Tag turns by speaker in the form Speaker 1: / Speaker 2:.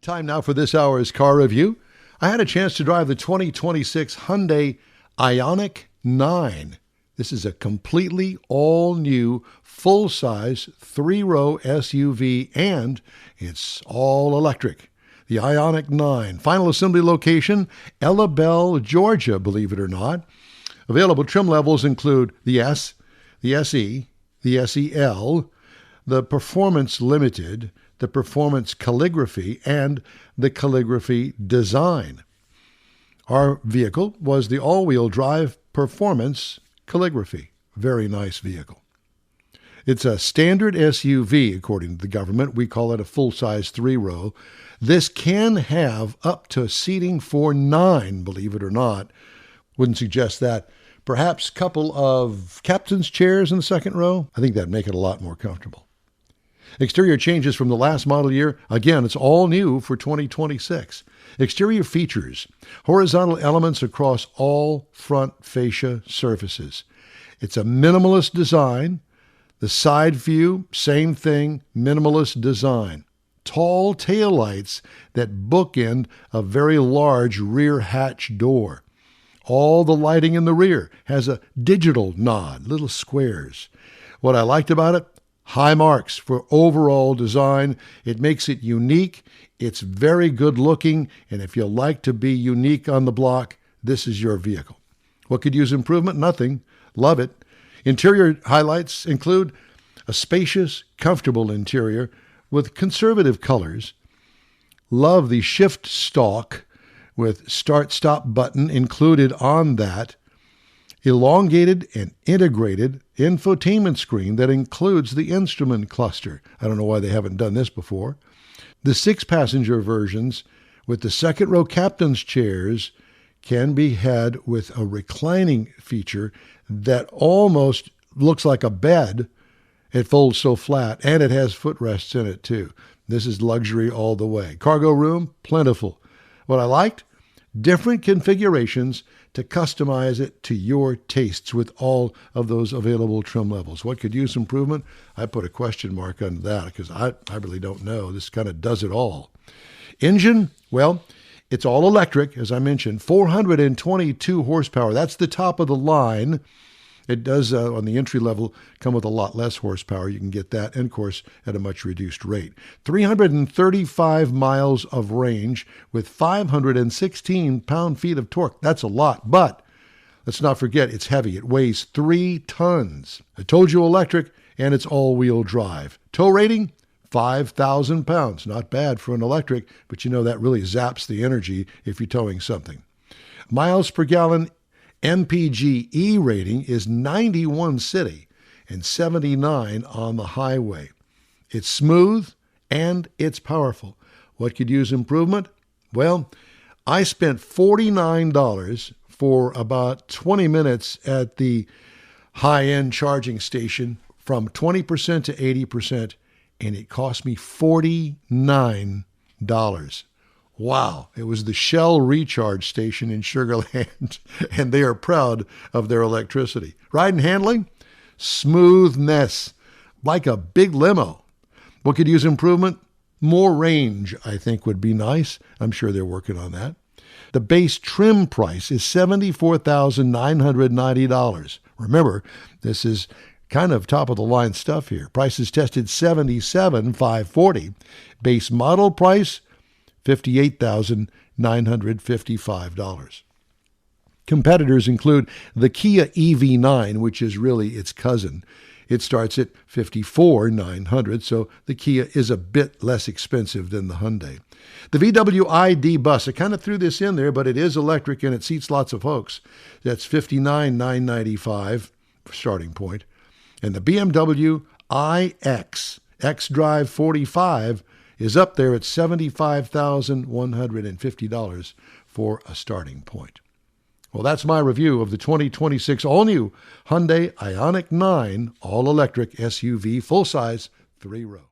Speaker 1: Time now for this hour's car review. I had a chance to drive the 2026 Hyundai Ioniq 9. This is a completely all-new, full-size, three-row SUV, and it's all electric. The Ioniq 9. Final assembly location, Ellabelle, Georgia, believe it or not. Available trim levels include the S, the SE, the SEL, the Performance Limited, the Performance Calligraphy, and the Calligraphy Design. Our vehicle was the all-wheel drive Performance Calligraphy. Very nice vehicle. It's a standard SUV, according to the government. We call it a full-size three-row. This can have up to seating for 9, believe it or not. Wouldn't suggest that. Perhaps a couple of captain's chairs in the second row. I think that'd make it a lot more comfortable. Exterior changes from the last model year. Again, it's all new for 2026. Exterior features: horizontal elements across all front fascia surfaces. It's a minimalist design. The side view, same thing, minimalist design. Tall taillights that bookend a very large rear hatch door. All the lighting in the rear has a digital nod, little squares. What I liked about it: high marks for overall design. It makes it unique. It's very good looking. And if you like to be unique on the block, this is your vehicle. What could use improvement? Nothing. Love it. Interior highlights include a spacious, comfortable interior with conservative colors. Love the shift stalk with start-stop button included on that. Elongated and integrated infotainment screen that includes the instrument cluster. I don't know why they haven't done this before. The 6-passenger versions with the second row captain's chairs can be had with a reclining feature that almost looks like a bed. It folds so flat, and it has footrests in it too. This is luxury all the way. Cargo room, plentiful. What I liked: different configurations to customize it to your tastes with all of those available trim levels. What could use improvement? I put a question mark on that because I really don't know. This kind of does it all. Engine, well, it's all electric, as I mentioned, 422 horsepower. That's the top of the line. It does, on the entry level, come with a lot less horsepower. You can get that, and of course, at a much reduced rate. 335 miles of range with 516 pound-feet of torque. That's a lot, but let's not forget it's heavy. It weighs 3 tons. I told you electric, and it's all-wheel drive. Tow rating: 5,000 pounds. Not bad for an electric, but you know that really zaps the energy if you're towing something. Miles per gallon MPG rating is 91 city and 79 on the highway. It's smooth and it's powerful. What could use improvement? Well, I spent $49 for about 20 minutes at the high-end charging station, from 20% to 80%, and it cost me $49. Wow, it was the Shell recharge station in Sugar Land, and they are proud of their electricity. Ride and handling: smoothness, like a big limo. What could use improvement? More range, I think, would be nice. I'm sure they're working on that. The base trim price is $74,990. Remember, this is kind of top-of-the-line stuff here. Prices tested $77,540. Base model price, $58,955. Competitors include the Kia EV9, which is really its cousin. It starts at $54,900, so the Kia is a bit less expensive than the Hyundai. The VW ID Bus, I kind of threw this in there, but it is electric and it seats lots of folks. That's $59,995 starting point. And the BMW iX xDrive 45 is up there at $75,150 for a starting point. Well, that's my review of the 2026 all-new Hyundai Ioniq 9 all-electric SUV, full-size, three-row.